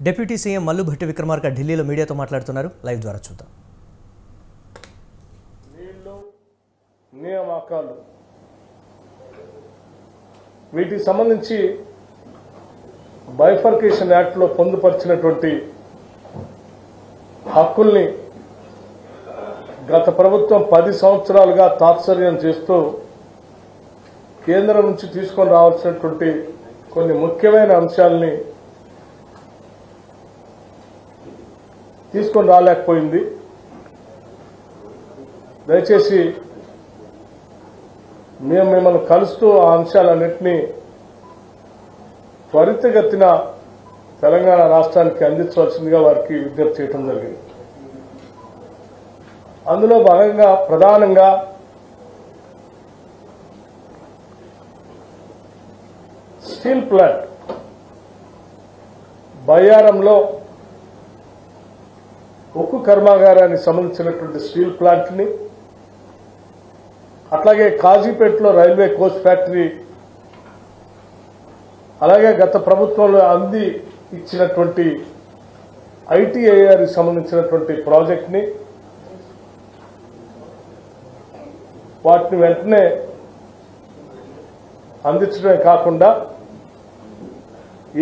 Deputy CM Mallu Bhatti Vikramarka ఢిల్లీలో మీడియాతో మాట్లాడుతున్నారు. లైవ్ ద్వారా చూద్దాం. నియామకాలు వీటికి సంబంధించి బైఫర్కేషన్ యాక్ట్లో పొందుపరిచినటువంటి హక్కుల్ని గత ప్రభుత్వం 10 సంవత్సరాలుగా తాత్సర్యం చేస్తూ కేంద్రం నుంచి తీసుకొని రావాల్సినటువంటి కొన్ని ముఖ్యమైన అంశాలని తీసుకొని రాలేకపోయింది. దయచేసి మేము మిమ్మల్ని కలుస్తూ ఆ అంశాలన్నింటినీ త్వరితగతిన తెలంగాణ రాష్ట్రానికి అందించవలసిందిగా వారికి విజ్ఞప్తి చేయడం జరిగింది. అందులో భాగంగా ప్రధానంగా స్టీల్ ప్లాంట్ బయ్యారంలో ఉక్కు కర్మాగారానికి సంబంధించినటువంటి స్టీల్ ప్లాంట్ని, అట్లాగే కాజీపేటలో రైల్వే కోచ్ ఫ్యాక్టరీ, అలాగే గత ప్రభుత్వంలో అంది ఇచ్చినటువంటి ఐటీఐఆర్కి సంబంధించినటువంటి ప్రాజెక్ట్ని వాటిని వెంటనే అందించడమే కాకుండా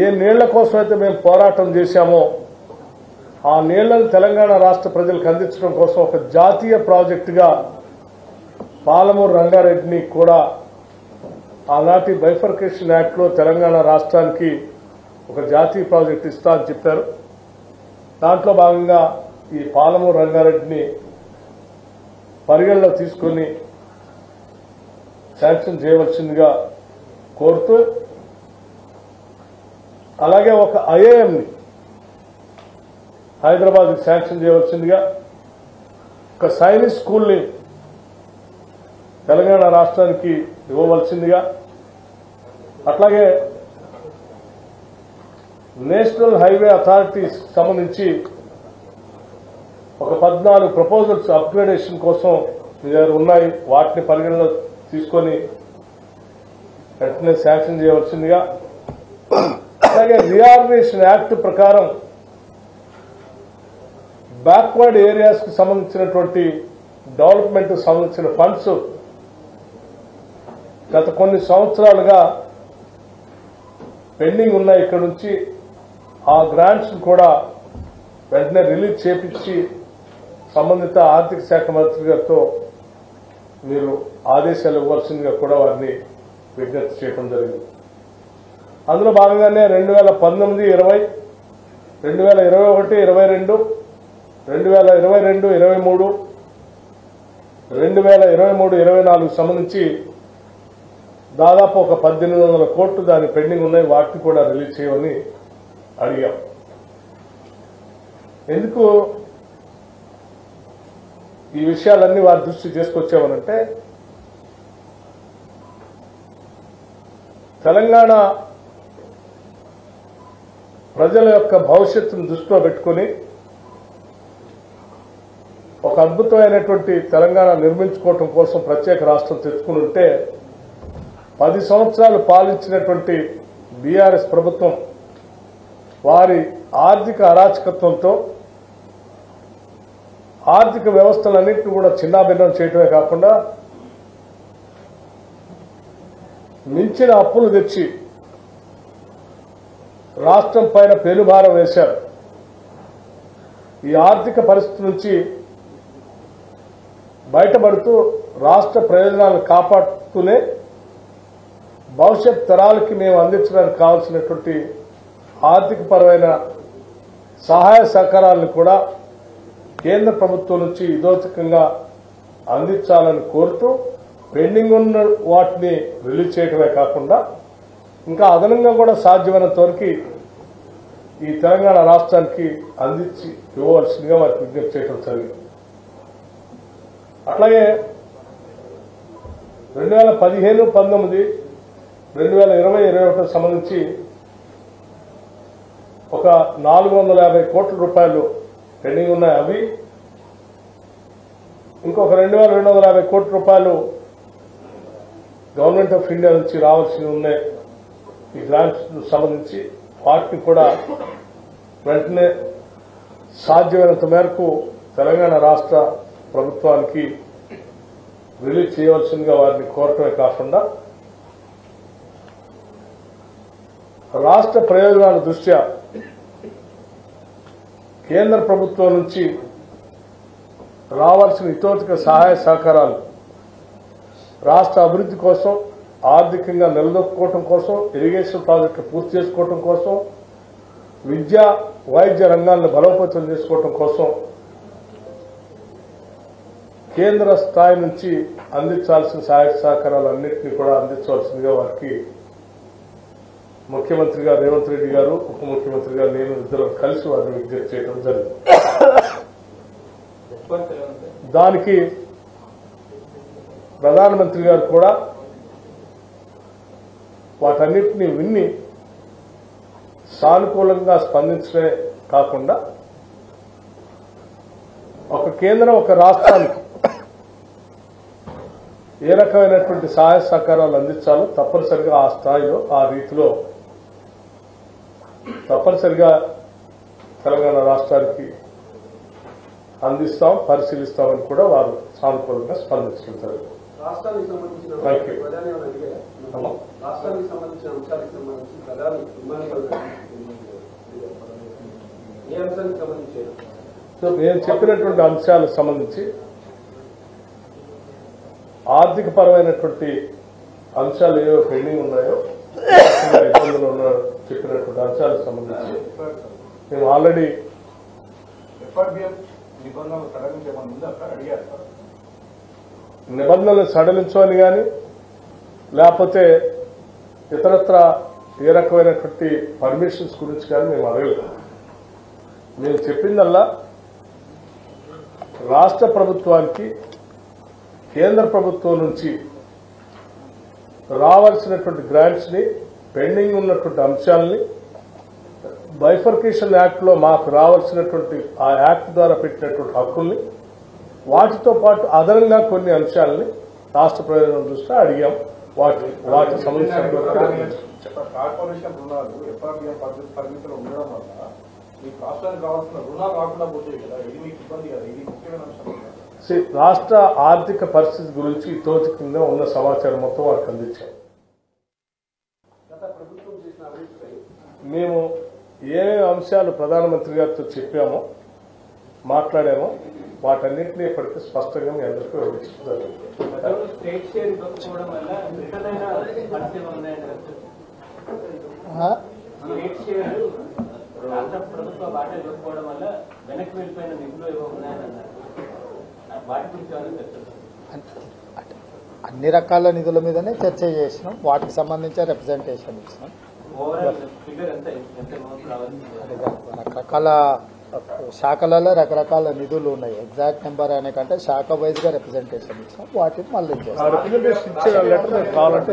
ఏ నీళ్ల కోసం అయితే మేము పోరాటం చేశామో ఆ నీళ్లను తెలంగాణ రాష్ట్ర ప్రజలకు అందించడం కోసం ఒక జాతీయ ప్రాజెక్టుగా పాలమూరు రంగారెడ్డిని కూడా ఆనాటి బైఫర్కేషన్ యాక్ట్లో తెలంగాణ రాష్ట్రానికి ఒక జాతీయ ప్రాజెక్టు ఇస్తా అని చెప్పారు. దాంట్లో భాగంగా ఈ పాలమూరు రంగారెడ్డిని పరిగణలో తీసుకుని శాంక్షన్ చేయవలసిందిగా కోరుతూ, అలాగే ఒక ఐఐఎంని హైదరాబాద్కి శాంక్షన్ చేయవలసిందిగా, ఒక సైనిక్ స్కూల్ని తెలంగాణ రాష్ట్రానికి ఇవ్వవలసిందిగా, అట్లాగే నేషనల్ హైవే అథారిటీస్ సంబంధించి ఒక 14 ప్రపోజల్స్ అప్గ్రేడేషన్ కోసం ఉన్నాయి, వాటిని పరిగణలో తీసుకొని వెంటనే శాంక్షన్ చేయవలసిందిగా, అలాగే రీఆర్గనైజేషన్ యాక్ట్ ప్రకారం బ్యాక్వర్డ్ ఏరియాస్కి సంబంధించినటువంటి డెవలప్మెంట్ సంబంధించిన ఫండ్స్ గత కొన్ని సంవత్సరాలుగా పెండింగ్ ఉన్నాయి. ఇక్కడ నుంచి ఆ గ్రాంట్స్ కూడా వెంటనే రిలీజ్ చేపించి సంబంధిత ఆర్థిక శాఖ మంత్రి గారితో మీరు ఆదేశాలు ఇవ్వాల్సిందిగా కూడా వారిని విజ్ఞప్తి చేయడం జరిగింది. అందులో భాగంగానే 2019, 20, 2021, 22, 2022, 23, 2023, 24 సంబంధించి దాదాపు ఒక 1800 కోట్లు దాని పెండింగ్ ఉన్నాయి, వాటిని కూడా రిలీజ్ చేయమని అడిగాం. ఎందుకు ఈ విషయాలన్నీ వారి దృష్టి చేసుకొచ్చామనంటే, తెలంగాణ ప్రజల యొక్క భవిష్యత్తును దృష్టిలో పెట్టుకుని ఒక అద్భుతమైనటువంటి తెలంగాణ నిర్మించుకోవటం కోసం ప్రత్యేక రాష్ట్రం తెచ్చుకుని ఉంటే 10 సంవత్సరాలు పాలించినటువంటి బీఆర్ఎస్ ప్రభుత్వం వారి ఆర్థిక అరాచకత్వంతో ఆర్థిక వ్యవస్థలన్నింటినీ కూడా చిన్నాభిన్నం చేయటమే కాకుండా మించిన అప్పులు తెచ్చి రాష్ట్రం పైన పెనుభారం వేశారు. ఈ ఆర్థిక పరిస్థితి నుంచి బయటపడుతూ రాష్ట్ర ప్రయోజనాలను కాపాడుతూనే భవిష్యత్ తరాలకి మేము అందించడానికి కావాల్సినటువంటి ఆర్థిక పరమైన సహాయ సహకారాలను కూడా కేంద్ర ప్రభుత్వం నుంచి ఇదోచకంగా అందించాలని కోరుతూ పెండింగ్ ఉన్న వాటిని రిలీజ్ చేయడమే కాకుండా ఇంకా అదనంగా కూడా సాధ్యమైనంత వరకు ఈ తెలంగాణ రాష్ట్రానికి అందించి ఇవ్వవలసిందిగా వారికి విజ్ఞప్తి చేయడం జరిగింది. అట్లాగే 2015, 19, 2020, 21 సంబంధించి ఒక 450 కోట్ల రూపాయలు పెండింగ్ ఉన్నాయి. అవి ఇంకొక 2250 కోట్ల రూపాయలు గవర్నమెంట్ ఆఫ్ ఇండియా నుంచి రావాల్సి ఉన్నాయి. ఈ గ్రాంట్స్ సంబంధించి వాటిని కూడా వెంటనే సాధ్యమైనంత మేరకు తెలంగాణ రాష్ట్ర ప్రభుత్వానికి రిలీజ్ చేయవలసిందిగా వారిని కోరటమే కాకుండా రాష్ట్ర ప్రయోజనాల దృష్ట్యా కేంద్ర ప్రభుత్వం నుంచి రావాల్సిన ఇతోధిక సహాయ సహకారాలు రాష్ట్ర అభివృద్ధి కోసం, ఆర్థికంగా నిలదొక్కుకోవడం కోసం, ఇరిగేషన్ ప్రాజెక్టులు పూర్తి చేసుకోవడం కోసం, విద్యా వైద్య రంగాలను బలోపేతం చేసుకోవడం కోసం కేంద్ర స్థాయి నుంచి అందించాల్సిన సహాయ సహకారాలన్నింటినీ కూడా అందించవలసిందిగా వారికి ముఖ్యమంత్రి గారు రేవంత్ రెడ్డి గారు, ఉప ముఖ్యమంత్రి గారు, నేను ఇద్దరు కలిసి వారిని విజ్ఞప్తి చేయడం జరిగింది. దానికి ప్రధానమంత్రి గారు కూడా వాటన్నిటినీ విన్ని సానుకూలంగా స్పందించడమే కాకుండా ఒక కేంద్రం ఒక రాష్ట్రానికి ఏ రకమైనటువంటి సహాయ సహకారాలు అందించాలో తప్పనిసరిగా ఆ స్థాయిలో, ఆ రీతిలో తప్పనిసరిగా తెలంగాణ రాష్ట్రానికి అందిస్తాం, పరిశీలిస్తామని కూడా వారు సానుకూలంగా స్పందించుకుంటారు. రాష్ట్రానికి సంబంధించిన అంశాలకు సంబంధించి ప్రధాని ఏ అంశానికి సంబంధించి నేను చెప్పినటువంటి అంశాలకు సంబంధించి ఆర్థిక పరమైనటువంటి అంశాలు ఏవో పెండింగ్ ఉన్నాయో, ఇబ్బందులు ఉన్నాయో చెప్పినటువంటి అంశాలకు సంబంధించి మేము ఆల్రెడీ నిబంధనలు సడలించమని కానీ లేకపోతే ఇతరత్ర ఏ రకమైనటువంటి పర్మిషన్స్ గురించి కానీ మేము అడగలేదు. మేము చెప్పిందల్లా రాష్ట్ర ప్రభుత్వానికి కేంద్ర ప్రభుత్వం నుంచి రావాల్సినటువంటి గ్రాంట్స్ ని, పెండింగ్ ఉన్నటువంటి అంశాలని బైఫర్కేషన్ యాక్ట్ లో మాకు రావాల్సినటువంటి ఆ యాక్ట్ ద్వారా పెట్టినటువంటి హక్కుల్ని, వాటితో పాటు అదనంగా కొన్ని అంశాలని రాష్ట్ర ప్రయోజనం దృష్ట్యా అడిగాం. వాటి సంబంధించిన కార్పొరేషన్ రుణాలు ఎఫ్ఆర్బిఎం పరిమితులు ఉండడం వల్ల మీకు రాష్ట్రానికి రావాల్సిన రుణాలు రాకుండా పోతాయి కదా, ఇది మీకు ఇబ్బంది కదా, ఇది ముఖ్యమైన అంశం. రాష్ట్ర ఆర్థిక పరిస్థితి గురించి తోచికంగా ఉన్న సమాచారం మొత్తం వారికి అందించాం. మేము ఏ అంశాలు ప్రధానమంత్రి గారితో చెప్పామో, మాట్లాడామో వాటన్నింటినీ ఇప్పటికీ స్పష్టంగా మీ అందరికీ వివరిస్తున్నారు. ప్రభుత్వ వాటా ఇవ్వకపోవడం వల్ల వెనక్కి వెళ్ళిపోయిన నిధులు ఏవో ఉన్నాయని వాటి గురించి అన్ని రకాల నిధుల మీదనే చర్చ చేసినాం, వాటికి సంబంధించి రిప్రజెంటేషన్ ఇచ్చినాం. రకరకాల శాఖలలో రకరకాల నిధులు ఉన్నాయి, ఎగ్జాక్ట్ నెంబర్ అనే కంటే శాఖ వైజ్ గా రిప్రజెంటేషన్ ఇచ్చినాం, వాటిని మళ్ళీ రిప్రజెంటేషన్ ఇచ్చే లెటర్ కావాలంటే